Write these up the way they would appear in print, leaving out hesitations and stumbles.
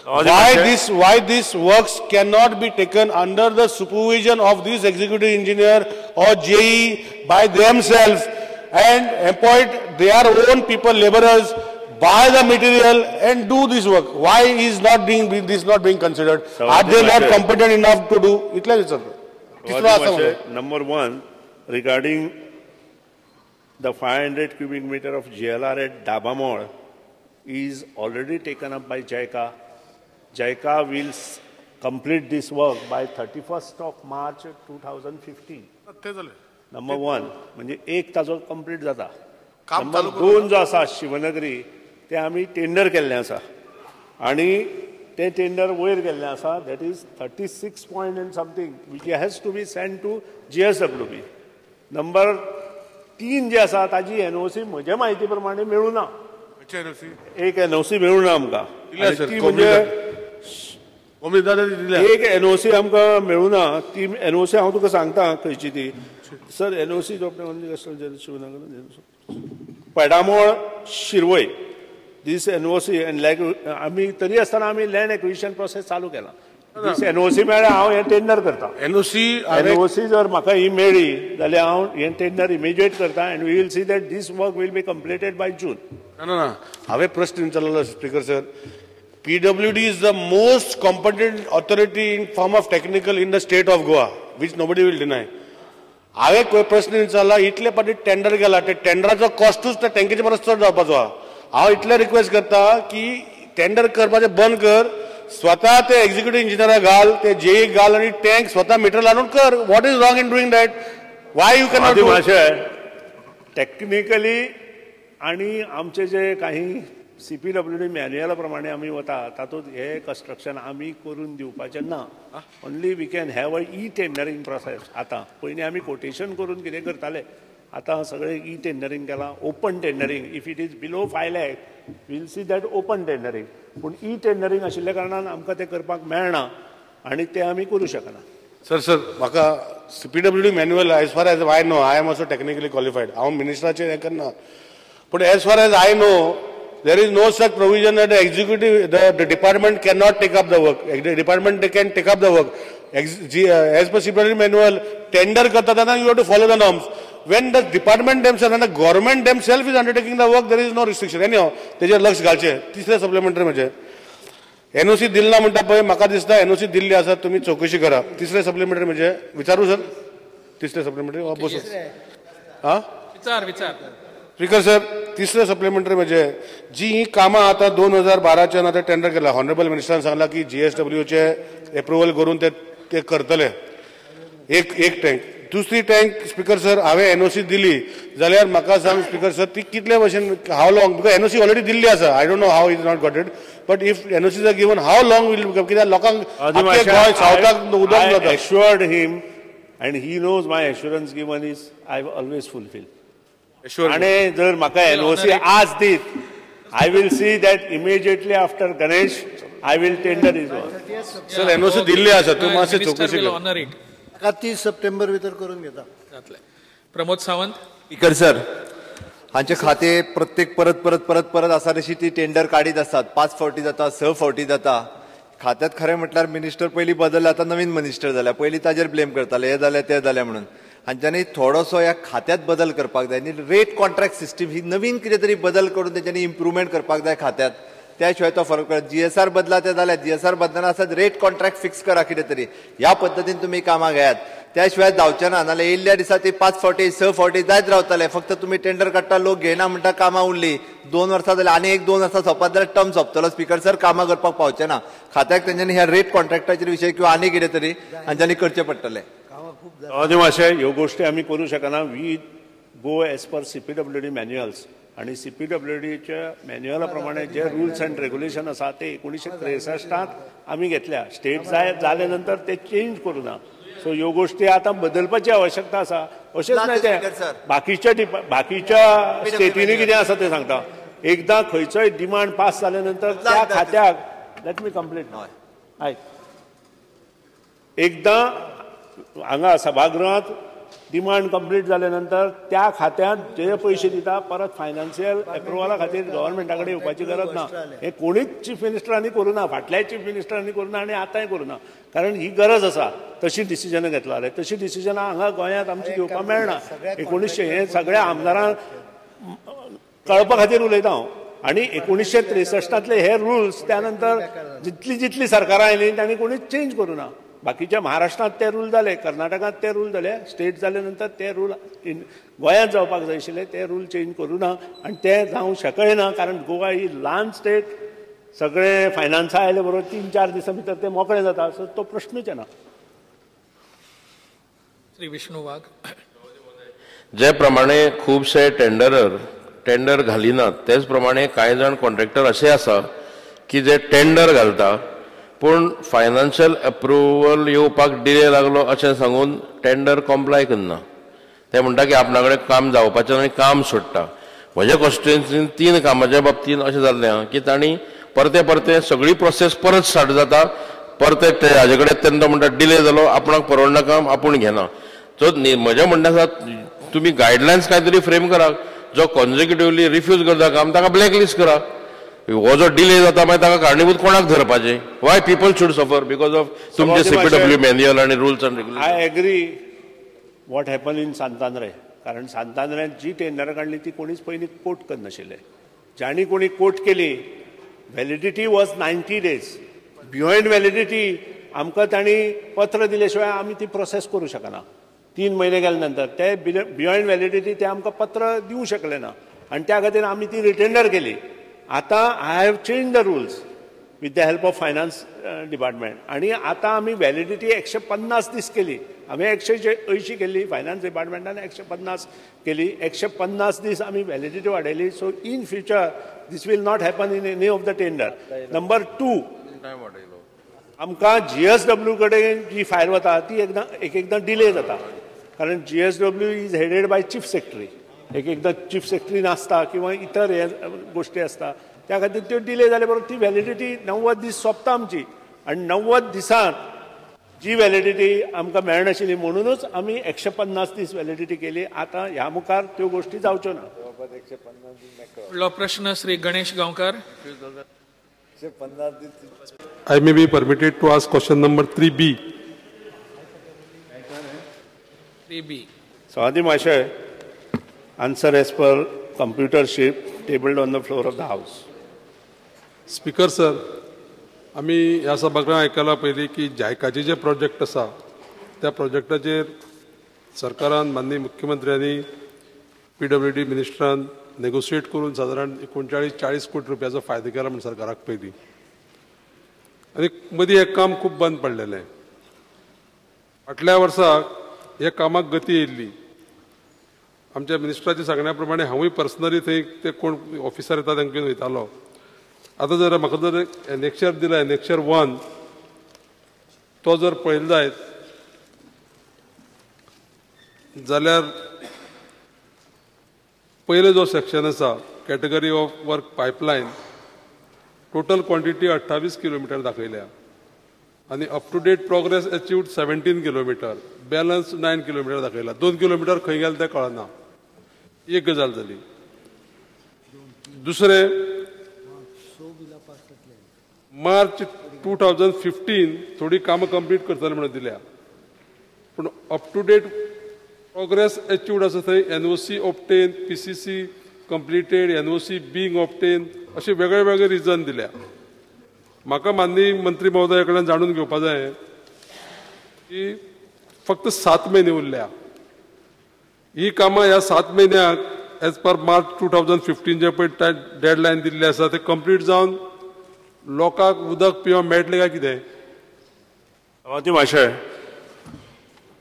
why this works cannot be taken under the supervision of this executive engineer or JE by themselves and employ their own people, laborers, buy the material and do this work. Why is not being considered? Are they not competent enough to do it? Number one, regarding the 500 cubic meter of GLR at Dabamor is already taken up by JICA. JICA will complete this work by 31st of March 2015. Number one, म्हणजे एक ताजो complete जाता. Number दोन जो आसा शिवनगरी ते आमी tender केल्लें आसा आनी ते टेंडर वयर गेल्लें आसा. That is 36 point and something which has to be send to GSWB. Number 3 जे आसा ताजी NOC म्हज्या म्हायती प्रमाणे मेळूं ना. एक NOC मेळूं ना आमकां. ती म्हणजे एक NOC आमकां मेळूं ना. ती NOC हांव तुका सांगता खंयची ती. सर NOC पेडामोळ शिरवय दिस NOC एंड लायक आमी तरी आसतना आमी लँड एक्विजिशन प्रोसेस चालू केला. दिस NOC मेळ्ळ्यार हांव हें टेंडर करता. NOC जर म्हाका ही मेळ्ळी जाल्यार हांव हें टेंडर इमिजिएट करता and we will see that this work will be completed by June. ना हांवें प्रश्न विचारलो speaker sir. PWD is the most competent authority in form of technical in the state of Goa, which nobody will deny. हांवें प्रश्न विचारला इतले फाटी tender गेला ते टेंडराचो कॉस्टूच त्या टँकेच्या परस चड जावपाचो आहा. हांव इतले रिक्वेस्ट करता की टेंडर करपाचें बंद कर. स्वता ते एक्झिक्युटिव्ह इंजिनियराक घाल, ते JE घाल आनी टँक स्वता मिटर लावून कर. What is wrong in doing that? Y you cannot do? Technically आणि आमचे जे काही CPWD मॅन्युअला प्रमाणे आमी वता तातूंत हे कन्स्ट्रक्शन आमी करून दिवपाचें ना. Only we can have a tendering process. आतां पयलीं आमी कोटेशन करून कितें करताले, आतां सगळें टेंडरींग केलां. Open tendering. If it is below 5 lakh will see that open tendering. पूण टेंडरींग आशिल्ल्या कारणान आमकां तें करपाक मेळना आनी तें आमी करूं शकना. सर म्हाका CPWD manual as far as I know, I am also technically qualified. हांव मिनिस्टराचें हें करना. पूण as far as I know there is no such provision that the department cannot take up the work. The department can take up the work. As per CPWD manual, tender karta tana you have to follow the norms. When the department themselves and the government themselves is undertaking the work, there is no restriction. Anyhow, तेजेर लक्ष घालचे. तिसरे supplementary म्हणजे NOC दिल्ला म्हणटा पळय, म्हाका दिसता NOC Delhi आसा, तुमी चौकशी करा. तिसरे सप्लिमेंटरी म्हणजे विचारू सर. तिसरे सप्लिमेंटरी विचार स्पीकर सर, तिसरे सप्लिमेंटरी म्हणजे जी ही कामां आता 2012च्या आता टेंडर केला. हॉनरेबल मिनिस्टरान सांगला की GSWचे एप्रुवल करून ते करतले. एक टँक. दुसरी टँक स्पीकर सर हांवें NOC दिली जाल्यार म्हाका सांग स्पीकर सर ती कितले भशेन how long, because NOC already Delhi आसा. I don't know how is not got it, but if NOC is given how long will, कित्याक लोकांक सावथाक उदक जाता. assured him and he knows my assurance given is I always fulfill. आणि जर म्हाका NOC आज दीत, I will see that immediately after Ganesh I will tender his work. Sir NOC Delhi आसा, तू मातशें चौकशी कर. 30 सप्टेंबर भितर करून घेता. प्रमोद सावंत. स्पीकर सर, हांचे खाते प्रत्येक परत आसा तशी ती टेंडर काडीत आसतात. 5 फावटी जाता, 6 फावटी जाता. खात्यात खरें म्हटल्यार मिनिस्टर पयलीं बदलला, आतां नवीन मिनिस्टर जाल्या. पयलीं ताजेर ब्लेम करताले, हे जालें ते जालें म्हणून. हांच्यांनी थोडोसो ह्या खात्यात बदल करपाक जाय. रेट कॉन्ट्रॅक्ट सिस्टीम ही नवीन कितें तरी बदल करून तेच्यांनी इम्प्रुवमेंट करपाक जाय खात्यात. त्या शिवाय तो फरक पडत. GSR बदला ते जाल्यार GSR बदलना आसत, रेट कॉन्ट्रॅक्ट फिक्स करा कितें तरी. ह्या पद्दतीन तुमी कामां घेयात. त्या शिवाय जावचें ना. नाल्यार येयल्ल्या दिसा ती 5 फावटी 6 फावटी जायत रावतले. फक्त तुमी टेंडर काडटा, लोक घेयना म्हणटा, कामां उरली. 2 वर्सां जाल्यार आनी 1-2 वर्सां सोंपत जाल्यार टर्म सोंपतलो. स्पीकर सर, कामां करपाक पावचे ना. खात्याक तेंच्यांनी ह्या रेट कॉन्ट्रॅक्टाचेर विशय किंवा आनी कितें तरी हांच्यांनी करचें पडटलें. मातशें ह्यो गोश्टी आमी करूं शकना. We go as per CPWD manuals आणि CPWDच्या मॅन्युअला प्रमाणे जे रुल्स अँड रेग्युलेशन आसा ते 1963 आमी घेतल्या. स्टेट जाले नंतर ते चेंज करूं ना. सो ह्यो गोश्टी आतां बदलपाची आवश्यकता आसा. अशेंच न्हय ते बाकीच्या स्टेटींनी कितें आसा तें सांगता. एकदां खंयचोय डिमांड पास जाल्या नंतर त्या खात्याक लेट मी कंप्लीट आयक एकदां हांगा सभागृहांत डिमांड कंप्लीट जाल्या नंतर त्या खात्यांत जे पयशे दिता परत फायनान्शियल एप्रुवला खातीर गव्हर्मेंटा कडेन येवपाची गरज ना. हे कोणीच चीफ मिनिस्टरांनी करूं ना, फाटल्याय चीफ मिनिस्टरांनी करूं ना आनी आतांय करूं ना. कारण ही गरज आसा तशी डिसिजनां घेतला जाल्यार. तशी डिसिजनां हांगा गोंयांत आमची घेवपाक मेळना. 1900 हे सगळ्या आमदारांक कळपा खातीर उलयता हांव. आनी 1963 हे रुल्स त्या नंतर जितली सरकारां आयली तांणी कोणीच चेंज करूं ना. बाकीच्या महाराष्ट्रात ते रूल जाले, कर्नाटकात ते रूल जाले, स्टेट जाले नंतर ते रूल गोंयांत जावपाक जाय आशिल्ले ते रूल चेंज करूं ना आनी ते जावंक शकयना. कारण गोवा ही ल्हान स्टेट, सगळे फायनान्सा आयले बरोबर 3-4 दिसां भितर ते मोकळे जाता. सो तो प्रश्नच येना. श्री विष्णू वाघ. जे प्रमाणे खुबशे टेंडर घालिनात तेच प्रमाणे कांय जाण कॉन्ट्रॅक्टर असे आसा की जे टेंडर घालता पूण फायनान्शियल अप्रुवल येवपाक डिले लागलो अशें सांगून टेंडर कॉम्प्लाय करना. ते म्हणटा की आपणा कडेन काम जावपाचें आनी काम सोडटा. म्हज्या कॉन्स्टिट्युएन्सीन 3 कामाच्या बाबतींत अशें जाल्लें की तांणी परते सगळी प्रोसेस परत स्टार्ट जाता. परते हाजे कडेन तेन्ना म्हणटा डिले जालो, आपणाक परवडना काम आपूण घेना. सो म्हजें म्हणणें आसा तुमी गायडलायन्स काय तरी फ्रेम करा. जो कॉन्झिक्युटिव्हली रिफ्यूज करता काम ताका ब्लॅकलिस्ट करा. हो जो डिले जाता मागीर ताका कारणीभूत कोणाक धरपाचें? Why people should suffer because of तुमचे CPW मॅन्युअल आनी rules and regulation. I agree what happen in Santandre. कारण सांतांद्र्यांत जी टेंडरां काडली ती कोणीच पयलीं कोट करनाशिल्ले. ज्यांनी कोणी कोट केली validity was 90 days. Behind validity आमकां तांणी पत्र दिले शिवाय आमी ती प्रोसेस करूं शकना. 3 महिने गेले नंतर ते बिहायंड व्हॅलिडिटी ते आमकां पत्र दिवंक शकले ना आनी त्या खातीर आमी ती रिटेंडर केली. आतां I have change the rules with the help of finance department आनी आतां आमी व्हॅलिडिटी 150 दीस केली. हांवें 180 केल्ली, फायनान्स डिपार्टमेंटान 150 केली. 150 दीस आमी व्हॅलिडिटी वाडयली. सो इन फ्युचर दीस will not happen in any of the tender. Number 2 आमकां GSW कडेन जी फायल वता ती एकदां डिले जाता. कारण GSW is headed by chief secretary. एकदां चीफ सेक्रेटरी नासता किंवा इतर हे गोष्टी आसता त्या खातीर त्यो डिले जाले बरोबर ती व्हॅलिडिटी 90 दीस सोंपता आमची. आनी 90 दिसांत जी व्हॅलिडिटी आमकां मेळनाशिल्ली म्हणूनच आमी 150 दीस व्हॅलिडिटी केली. आतां ह्या मुखार त्यो गोष्टी जावच्यो ना. फुडलो प्रश्न श्री गणेश गांवकार. I may be permitted to ask question number 3B. 3B. Sawadi Mashay, answer as per computership tabled on the floor of the House. Speaker sir, आम्ही ह्या सभागृहात आयकलां पयलीं की जायकाचे जे प्रोजेक्ट आसा त्या प्रोजेक्टाचेर सरकारान माननीय मुख्यमंत्र्यांनी PWD मिनिस्टरान नेगोशिएट करून साधारण 39-40 कोटी रुपयाचो फायदो केला म्हण सरकाराक पयलीं. आनी मदीं हें काम खूब बंद पडलेलें. फाटल्या वर्साक ह्या कामाक गती येयल्ली. आमच्या मिनिस्टराच्या सांगण्या प्रमाणे हांवूय पर्सनली थंय ते कोण ऑफिसर येता तांकां घेवन वयतालो. आतां जर म्हाका जर एनेक्शर दिला, एनेक्शर 1 तो जर पळयलो जायत जाल्यार पयलो जो सेक्शन आसा category of work pipeline total quantity 28 kilometre दाखयल्या आनी up to date progress achieved 17 kilometre, balance 9 kilometre दाखयला. 2 किलोमिटर खंय गेले तें कळना. एक गजाल जाली. दुसरें मार्च 2015 थोडी कामां कंप्लीट करतले म्हणून दिल्या पूण up to date progress achieved आसा थंय NOC obtain, PCC completed, NOC being obtain अशे वेगळे वेगळे रिजन दिल्या. म्हाका माननीय मंत्री महोदया कडल्यान जाणून घेवपा जाय की फक्त 7 महिने उरल्या. ही कामां ह्या 7 म्हयन्याक एज पर मार्च 2015 जे पळय डेडलायन दिल्ली आसा ते कंप्लीट जावन लोकांक उदक पिवंक मेळटलें काय कितें? ती मातशें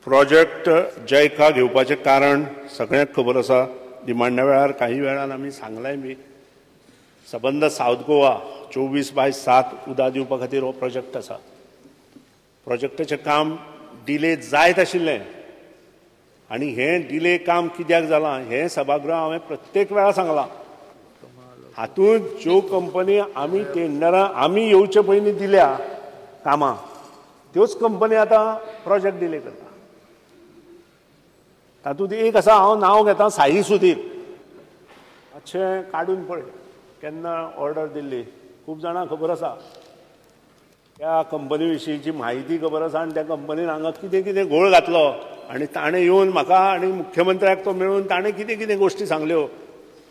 प्रोजेक्ट जायका घेवपाचें कारण सगळ्यांक खबर आसा. डिमांडा वेळार काही वेळान आमी सांगलाय बी. सबंद सावथ गोवा 24/7 उदक दिवपा खातीर हो प्रोजेक्ट आसा. प्रोजेक्टाचें काम डिले जायत आशिल्लें आनी हें डिले काम कित्याक जालां हें सभागृहांत हांवें प्रत्येक वेळा सांगलां. हातूंत ज्यो कंपनी आमी टेंडरां आमी येवचे पयलीं दिल्या कामां त्योच कंपनी आतां प्रोजेक्ट डिले करता. तातूंत एक आसा, हांव नांव घेता साई सुधीर. मातशें काडून पळय केन्ना ऑर्डर दिल्ली. खूब जाणां खबर आसा त्या कंपनी विशींची म्हायती खबर आसा आनी त्या कंपनीन हांगा कितें कितें घोळ घातलो आनी ताणें येवन म्हाका आनी मुख्यमंत्र्याक तो मेळून ताणें कितें कितें गोश्टी सांगल्यो.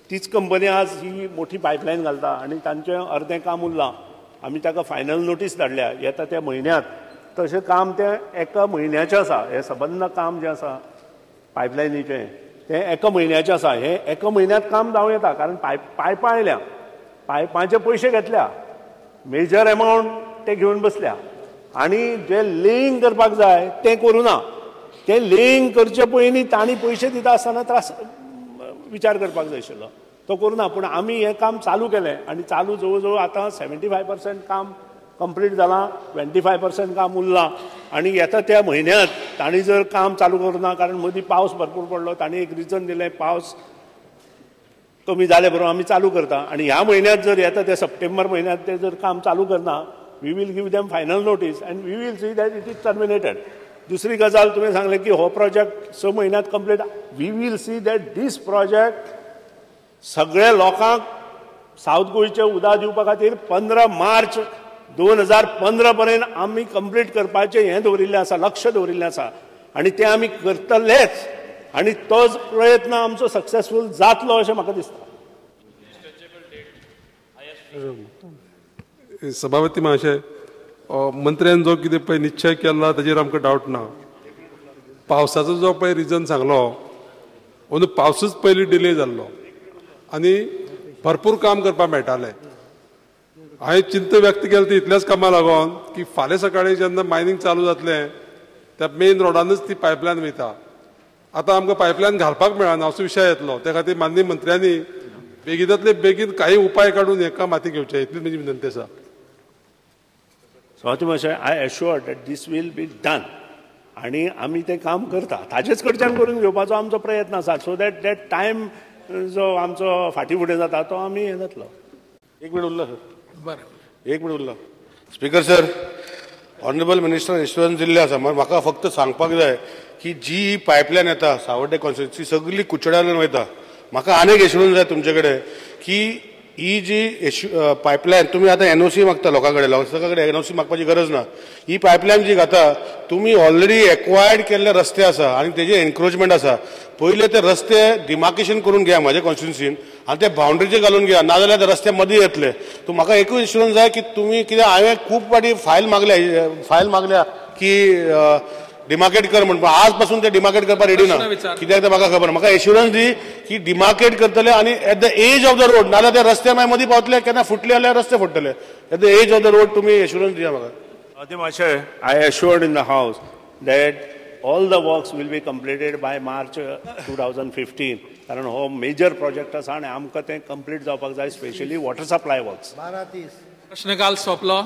तीच कंपनी आज ही मोठी पायपलायन घालता आनी तांचें अर्दें काम उरलां. आमी ताका फायनल नोटीस धाडल्या येता त्या म्हयन्यांत. तशें काम तें एका म्हयन्याचें आसा. हें सबंद काम जें आसा पायपलायनीचें तें एका म्हयन्याचें आसा. हें एका म्हयन्यांत काम जावं येता कारण पायपां आयल्या, पायपांचे पयशे घेतल्या, मेजर एमावंट ते घेवन बसल्या आनी जे लेईंग करपाक जाय तें करूना. तें लेईंग करचे पयलीं तांणी पयशे दिता आसतना विचार करपाक जाय आशिल्लो. तो करूना. पूण आमी हें काम चालू केलें आनी चालू जवळ जवळ आतां 75% काम कंप्लीट जालां, 25% काम उरलां आनी येता त्या म्हयन्यांत तांणी जर काम चालू करूना कारण मदीं पावस भरपूर पडलो, तांणी एक रिजन दिलें पावस कमी जाले बरोबर आमी चालू करता आनी ह्या म्हयन्यांत जर येता त्या सप्टेंबर म्हयन्यांत ते जर काम चालू करना we will give them final notice and we will see that it is terminated. दुसरी गजाल तुवें सांगलें की हो प्रोजेक्ट 6 म्हयन्यांत complete. We will see that this project सगळ्या लोकांक सावथ गोंयचे उदक दिवपा खातीर 15 मार्च 2015 पर्यंत आमी कंप्लीट करपाचें हें दवरिल्लें आसा, लक्ष दवरिल्लें आसा आनी तें आमी करतलेच आनी तोच प्रयत्न आमचो सक्सेसफूल जातलो अशें म्हाका दिसता. सभापती महाशय, मंत्र्यान जो कितें पळय निश्चय केला ताजेर आमकां डावट ना. पावसाचो जो पळय रिजन सांगलो अंदू पावसूच पयलीं डिले जाल्लो आनी भरपूर काम करपाक मेळटालें. हांवें चिंत व्यक्त केली ती इतल्याच कामां लागून की फाल्यां सकाळीं जेन्ना मायनींग चालू जातलें त्या मेन रोडानूच ती पायपलायन वयता. आतां आमकां पायपलायन घालपाक मेळना असो विशय येतलो. त्या खातीर माननीय मंत्र्यांनी बेगीनातले बेगीन काही उपाय काडून हें काम हाती घेवचें, इतली म्हजी विनंती आसा. स्वाती महाशय, I assure that this will be done आनी आमी तें काम करता. ताजेच कडच्यान करून घेवपाचो आमचो प्रयत्न आसा सो दॅट दॅट टायम जो आमचो फाटीं फुडें जाता तो आमी हें जातलो. एक मिनिट उरला सर. बरें. एक मिनिट उरला. Speaker sir, honourable minister assurance दिल्ले आसा. म्हाका फक्त सांगपाक जाय की जी पायपलायन येता सावड्डे कॉन्स्टिट्युन्सी सगळी कुचड्यान वयता. म्हाका आनीक एश्युरन्स जाय तुमचे कडेन की ही जी पायपलायन तुमी आतां एनओसी मागता लोकां कडेन एनओसी मागपाची गरज ना. ही पायपलायन जी घाता तुमी ऑलरेडी एक्वायर्ड केल्ले रस्ते आसा आनी तेजे एनक्रोचमेंट आसा. पयले ते रस्ते डिमार्केशन करून घ्या म्हाज्या कॉन्स्टिट्युन्सीन आनी ते बाउंड्रीचेर घालून घ्या, नाजाल्यार ते रस्ते मदीं येतले. तूं म्हाका एकूच एश्युरन्स जाय की तुमी कित्याक हांवें खूब फाटी फायल मागल्या की डिमार्केट कर म्हणून. आज पासून ते डिमार्केट करपाक रेडी ना कित्याक ते म्हाका खबर. म्हाका एश्युरन्स दी की डिमार्केट करतले आनी at the edge of the road, नाजाल्यार ते रस्ते मागीर मदीं पावतले केन्ना फुटले जाल्यार रस्ते फुटतले. At the edge of the road तुमी एश्युरन्स दिया म्हाका. स्वाती महाशय, I assured in the house that all the works will be completed by March 2015 कारण हो मेजर प्रोजेक्ट आसा आनी आमकां तें कंप्लीट जावपाक जाय, स्पेशली वॉटर सप्लाय वर्क्स. प्रश्नकाल सोंपलो.